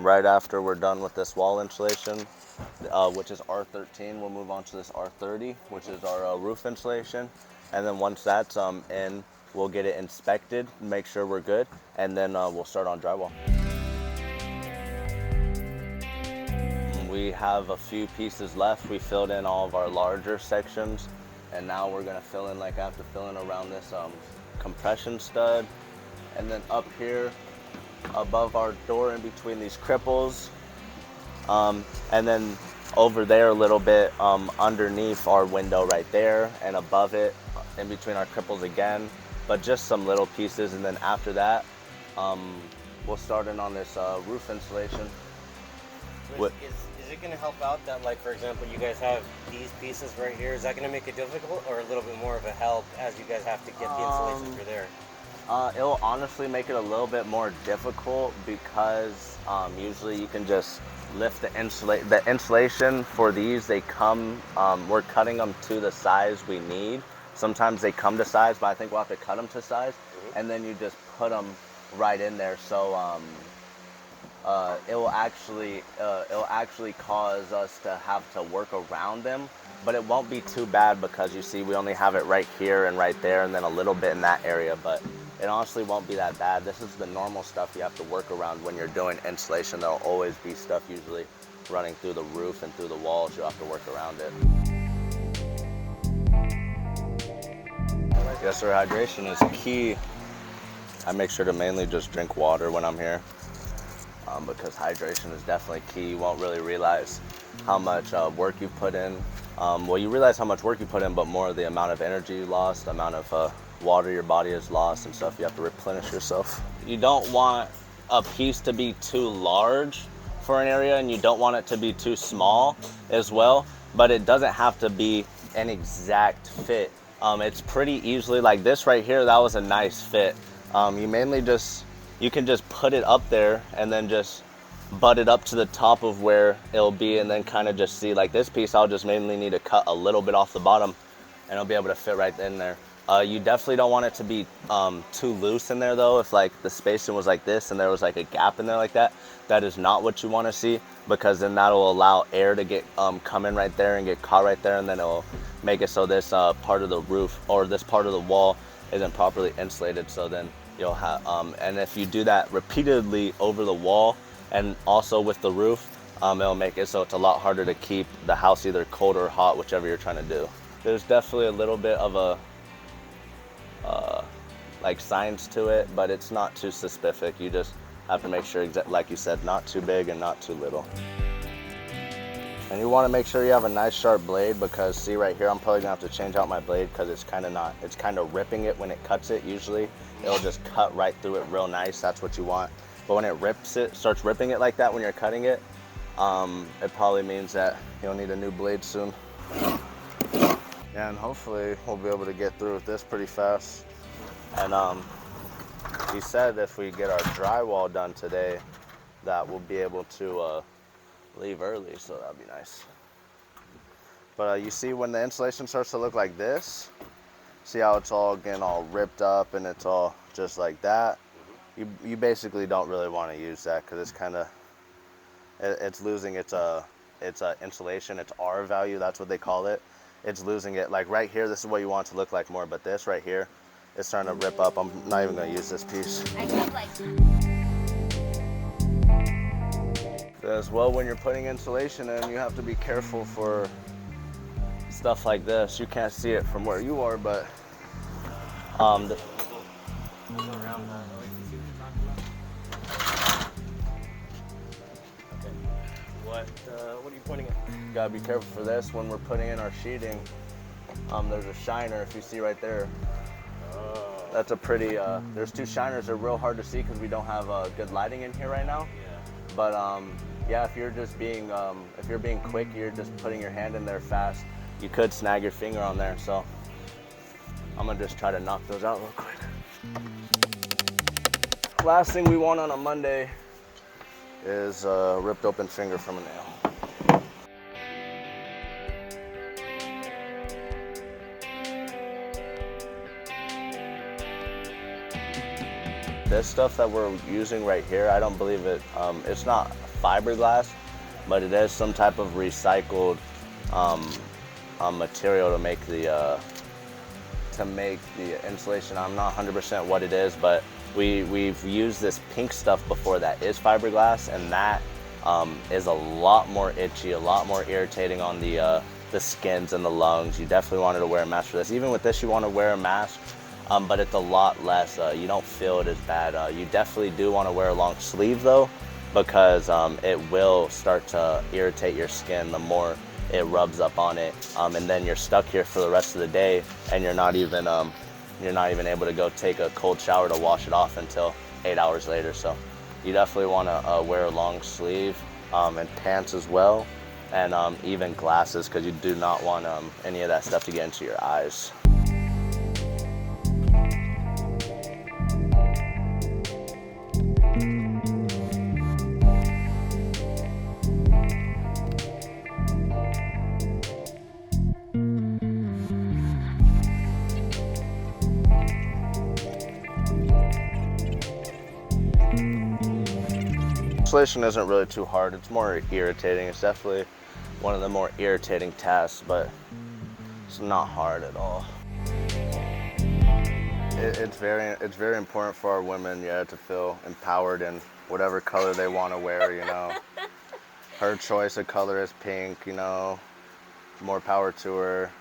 right after we're done with this wall insulation, which is R13, we'll move on to this R30, which is our roof insulation. And then once that's in, we'll get it inspected, make sure we're good, and then we'll start on drywall. We have a few pieces left. We filled in all of our larger sections, and now we're gonna fill in, like I have to fill in around this compression stud, and then up here above our door in between these cripples, and then over there a little bit underneath our window right there, and above it in between our cripples again, but just some little pieces. And then after that we'll start in on this roof insulation. Is it going to help out that, like, for example, you guys have these pieces right here? Is that going to make it difficult, or a little bit more of a help as you guys have to get the insulation through there? It'll honestly make it a little bit more difficult because usually you can just lift the insulation for these. They come, we're cutting them to the size we need. Sometimes they come to size, but I think we'll have to cut them to size, and then you just put them right in there. So it will actually cause us to have to work around them, but it won't be too bad because you see we only have it right here and right there, and then a little bit in that area, but it honestly won't be that bad. This is the normal stuff you have to work around when you're doing insulation. There'll always be stuff usually running through the roof and through the walls. You'll have to work around it. Yes, sir, hydration is key. I make sure to mainly just drink water when I'm here. Because hydration is definitely key. You won't really realize how much work you put in. Well, you realize how much work you put in, but more the amount of energy you lost, the amount of water your body has lost and stuff. You have to replenish yourself. You don't want a piece to be too large for an area, and you don't want it to be too small as well, but it doesn't have to be an exact fit. It's pretty easily, like this right here, that was a nice fit. You can just put it up there and then just butt it up to the top of where it'll be, and then kind of just see, like this piece, I'll just mainly need to cut a little bit off the bottom and it'll be able to fit right in there. You definitely don't want it to be too loose in there though. If like the spacing was like this and there was like a gap in there like that, that is not what you want to see, because then that'll allow air to get come in right there and get caught right there, and then it'll make it so this part of the roof or this part of the wall isn't properly insulated. So then you'll have, and if you do that repeatedly over the wall and also with the roof, it'll make it so it's a lot harder to keep the house either cold or hot, whichever you're trying to do. There's definitely a little bit of a like science to it, but it's not too specific. You just have to make sure, like you said, not too big and not too little. And you want to make sure you have a nice sharp blade, because see right here, I'm probably gonna have to change out my blade because it's kind of ripping it when it cuts it. Usually it'll just cut right through it real nice. That's what you want. But when it starts ripping it like that when you're cutting it, it probably means that you'll need a new blade soon. Yeah, and hopefully we'll be able to get through with this pretty fast. And he said if we get our drywall done today, that we'll be able to leave early, so that'd be nice. But you see when the insulation starts to look like this, see how it's all getting all ripped up and it's all just like that? You basically don't really want to use that, because it's losing its insulation, its R value, that's what they call it. It's losing it. Like right here, this is what you want it to look like more, but this right here, it's starting to rip up. I'm not even gonna use this piece. As well, when you're putting insulation in, you have to be careful for stuff like this. You can't see it from where you are, but What are you pointing at? you gotta be careful for this when we're putting in our sheeting. There's a shiner, if you see right there. That's a pretty, there's two shiners. They're real hard to see because we don't have good lighting in here right now. Yeah. But yeah, if you're just being, if you're being quick, you're just putting your hand in there fast, you could snag your finger on there. So I'm gonna just try to knock those out real quick. Last thing we want on a Monday is a ripped open finger from a nail. This stuff that we're using right here, I don't believe it, it's not fiberglass, but it is some type of recycled material to make the insulation. I'm not 100% what it is, but we've used this pink stuff before that is fiberglass, and that is a lot more itchy, a lot more irritating on the skins and the lungs. You definitely wanted to wear a mask for this. Even with this, you want to wear a mask, but it's a lot less. You don't feel it as bad. You definitely do want to wear a long sleeve though, because it will start to irritate your skin the more it rubs up on it, and then you're stuck here for the rest of the day, and you're not even able to go take a cold shower to wash it off until 8 hours later. So you definitely want to wear a long sleeve, and pants as well, and even glasses, because you do not want any of that stuff to get into your eyes. Insulation isn't really too hard. It's more irritating. It's definitely one of the more irritating tasks, but it's not hard at all. It's very important for our women, yeah, to feel empowered in whatever color they want to wear, you know. Her choice of color is pink, you know, more power to her.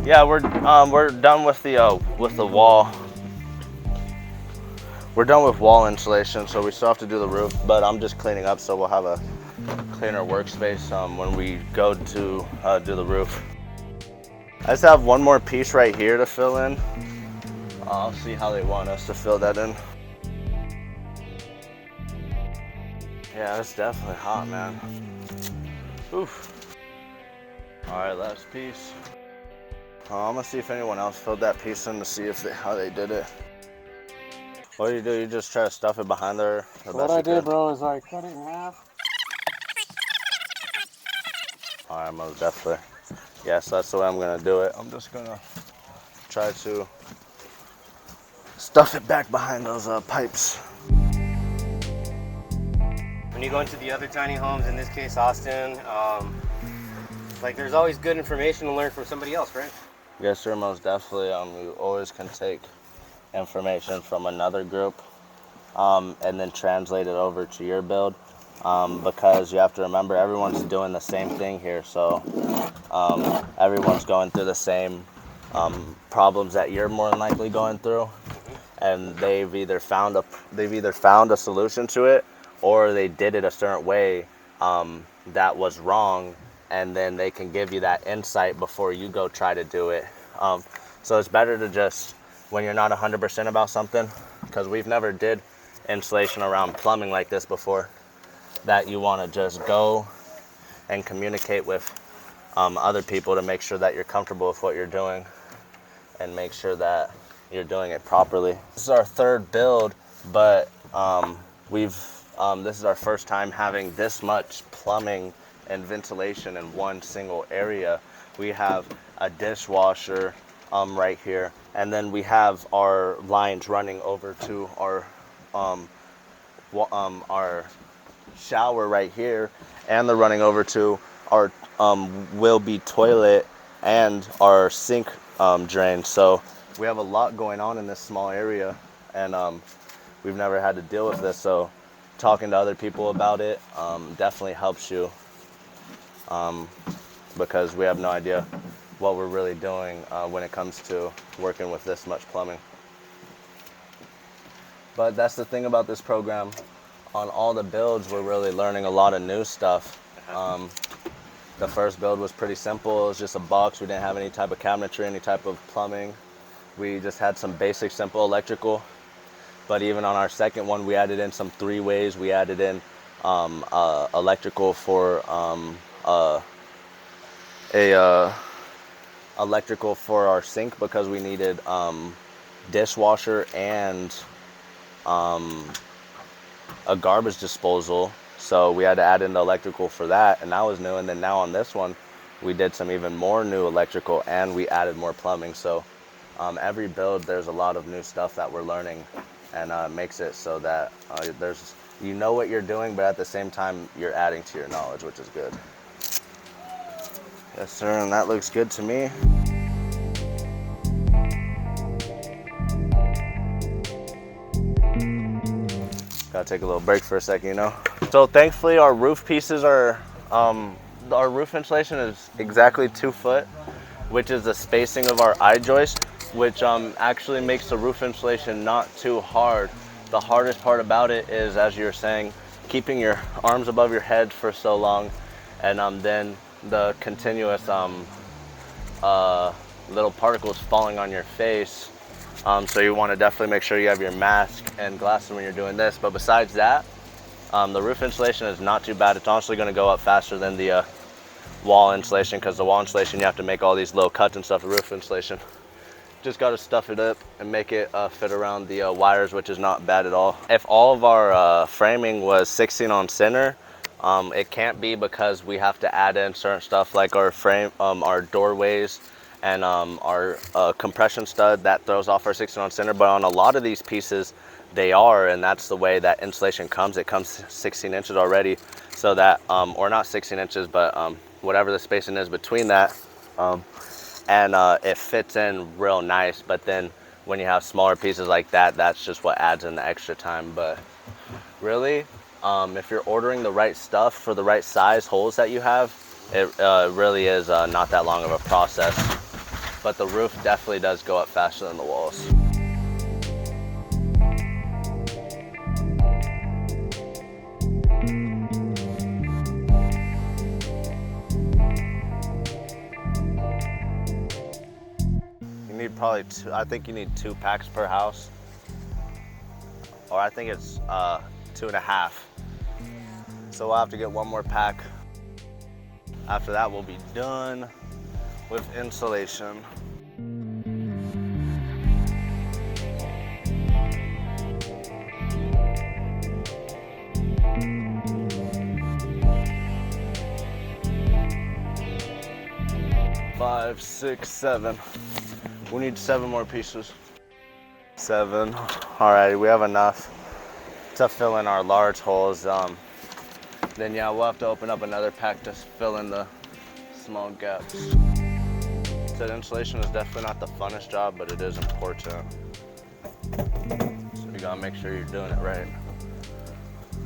Yeah, we're done with the wall. We're done with wall insulation, so we still have to do the roof, but I'm just cleaning up, so we'll have a cleaner workspace when we go to do the roof. I just have one more piece right here to fill in. I'll see how they want us to fill that in. Yeah, it's definitely hot, man. Oof. All right, last piece. I'm gonna see if anyone else filled that piece in to see how they did it. What do? You just try to stuff it behind there? What I did, bro, is I cut it in half. All right, most definitely. Yes, that's the way I'm gonna do it. I'm just gonna try to stuff it back behind those pipes. When you go into the other tiny homes, in this case Austin, like there's always good information to learn from somebody else, right? Yes, sir, most definitely. You always can take information from another group and then translate it over to your build, because you have to remember everyone's doing the same thing here. So everyone's going through the same problems that you're more than likely going through, and they've either found a solution to it, or they did it a certain way that was wrong, and then they can give you that insight before you go try to do it. So it's better to just, when you're not 100% about something, because we've never did insulation around plumbing like this before, that you want to just go and communicate with other people to make sure that you're comfortable with what you're doing and make sure that you're doing it properly. This is our third build, but this is our first time having this much plumbing and ventilation in one single area. We have a dishwasher right here, and then we have our lines running over to our shower right here, and they're running over to our will be toilet and our sink drain. So we have a lot going on in this small area, and we've never had to deal with this. So talking to other people about it definitely helps you, because we have no idea what we're really doing when it comes to working with this much plumbing. But that's the thing about this program. On all the builds, we're really learning a lot of new stuff. The first build was pretty simple. It was just a box. We didn't have any type of cabinetry, any type of plumbing. We just had some basic, simple electrical. But even on our second one, we added in some three-ways. We added in electrical for electrical for our sink, because we needed dishwasher and a garbage disposal, so we had to add in the electrical for that, and that was new. And then now on this one, we did some even more new electrical, and we added more plumbing. So every build, there's a lot of new stuff that we're learning, and makes it so that you know what you're doing, but at the same time, you're adding to your knowledge, which is good. Yes, sir, and that looks good to me. Gotta take a little break for a second, you know? So thankfully our roof pieces are, our roof insulation is exactly 2 foot, which is the spacing of our eye joist, which actually makes the roof insulation not too hard. The hardest part about it is, as you're saying, keeping your arms above your head for so long, and then the continuous little particles falling on your face. So you want to definitely make sure you have your mask and glasses when you're doing this. But besides that, the roof insulation is not too bad. It's honestly going to go up faster than the wall insulation, because the wall insulation you have to make all these little cuts and stuff. The roof insulation, just got to stuff it up and make it fit around the wires, which is not bad at all. If all of our framing was 16 on center, it can't be, because we have to add in certain stuff like our frame, our doorways, and our compression stud that throws off our 16 on center. But on a lot of these pieces, they are, and that's the way that insulation comes. It comes 16 inches already, so that, or not 16 inches, but whatever the spacing is between that, and it fits in real nice. But then when you have smaller pieces like that, that's just what adds in the extra time. But really, if you're ordering the right stuff for the right size holes that you have, it really is not that long of a process. But the roof definitely does go up faster than the walls. You need probably I think you need 2 packs per house. Or I think it's 2.5. So we'll have to get 1 more pack. After that, we'll be done with insulation. Five, 6, 7. We need 7 more pieces. 7. Alrighty, we have enough to fill in our large holes. Then yeah, we'll have to open up another pack to fill in the small gaps. So insulation is definitely not the funnest job, but it is important. So you gotta make sure you're doing it right.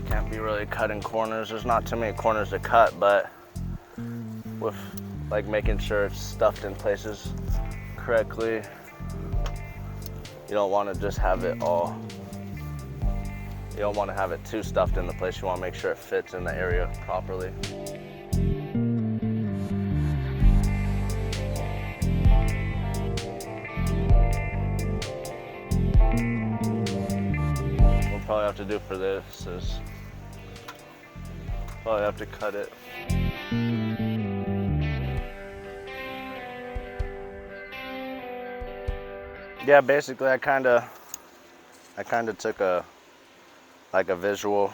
Can't be really cutting corners. There's not too many corners to cut, but with like making sure it's stuffed in places correctly. You don't want to just have it all. You don't want to have it too stuffed in the place. You want to make sure it fits in the area properly. We'll probably have to do for this is probably have to cut it. Yeah, basically I kind of took a visual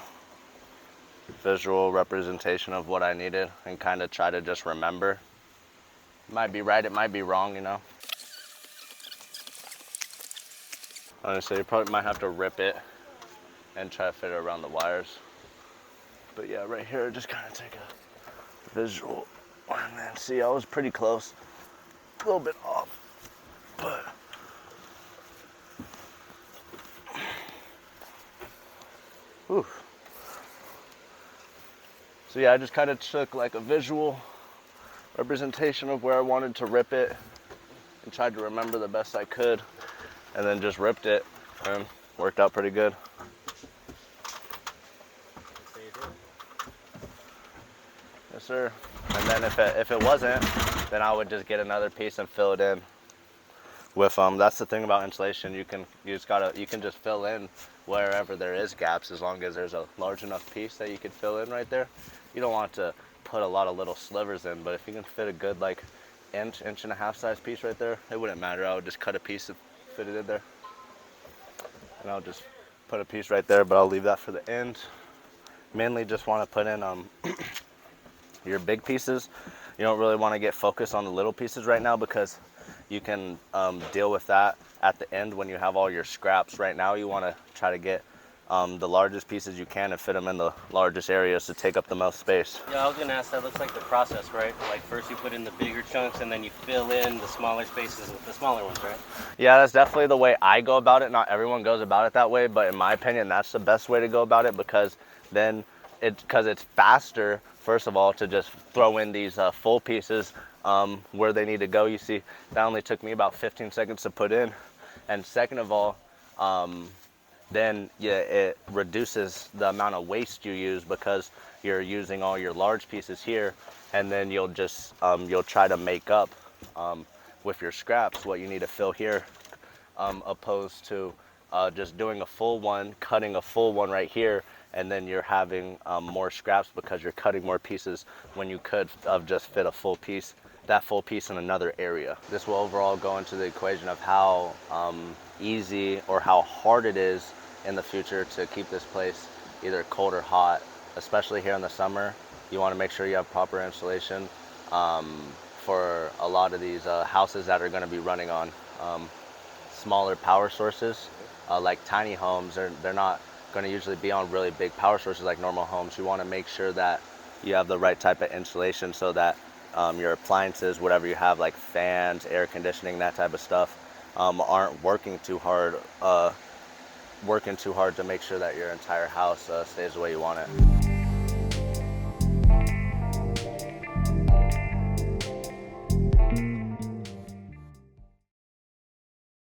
representation of what I needed and kind of try to just remember. It might be right, it might be wrong, you know. Honestly, you probably might have to rip it and try to fit it around the wires. But yeah, right here, just kind of take a visual. And then see, I was pretty close, a little bit off, but whew. So yeah, I just kind of took like a visual representation of where I wanted to rip it and tried to remember the best I could, and then just ripped it and worked out pretty good. Yes, sir. And then if it wasn't, then I would just get another piece and fill it in with that's the thing about insulation. You can just fill in wherever there is gaps, as long as there's a large enough piece that you can fill in right there. You don't want to put a lot of little slivers in, but if you can fit a good like inch and a half size piece right there, it wouldn't matter. I would just cut a piece and fit it in there, and I'll just put a piece right there, but I'll leave that for the end. Mainly just want to put in your big pieces. You don't really want to get focused on the little pieces right now because you can deal with that at the end when you have all your scraps. Right now you want to try to get the largest pieces you can and fit them in the largest areas to take up the most space. Yeah, I was gonna ask, that looks like the process, right? Like first you put in the bigger chunks and then you fill in the smaller spaces with the smaller ones, right? Yeah, that's definitely the way I go about it. Not everyone goes about it that way, but in my opinion, that's the best way to go about it, because then it's faster, first of all, to just throw in these full pieces where they need to go. You see, that only took me about 15 seconds to put in. And second of all, then yeah, it reduces the amount of waste you use because you're using all your large pieces here, and then you'll just you'll try to make up with your scraps what you need to fill here, opposed to just doing a full one, cutting a full one right here, and then you're having more scraps because you're cutting more pieces when you could have just fit a full piece, that full piece in another area. This will overall go into the equation of how easy or how hard it is in the future to keep this place either cold or hot, especially here in the summer. You want to make sure you have proper insulation for a lot of these houses that are going to be running on smaller power sources, like tiny homes. They're not going to usually be on really big power sources like normal homes. You want to make sure that you have the right type of insulation so that your appliances, whatever you have, like fans, air conditioning, that type of stuff, aren't working too hard to make sure that your entire house stays the way you want it.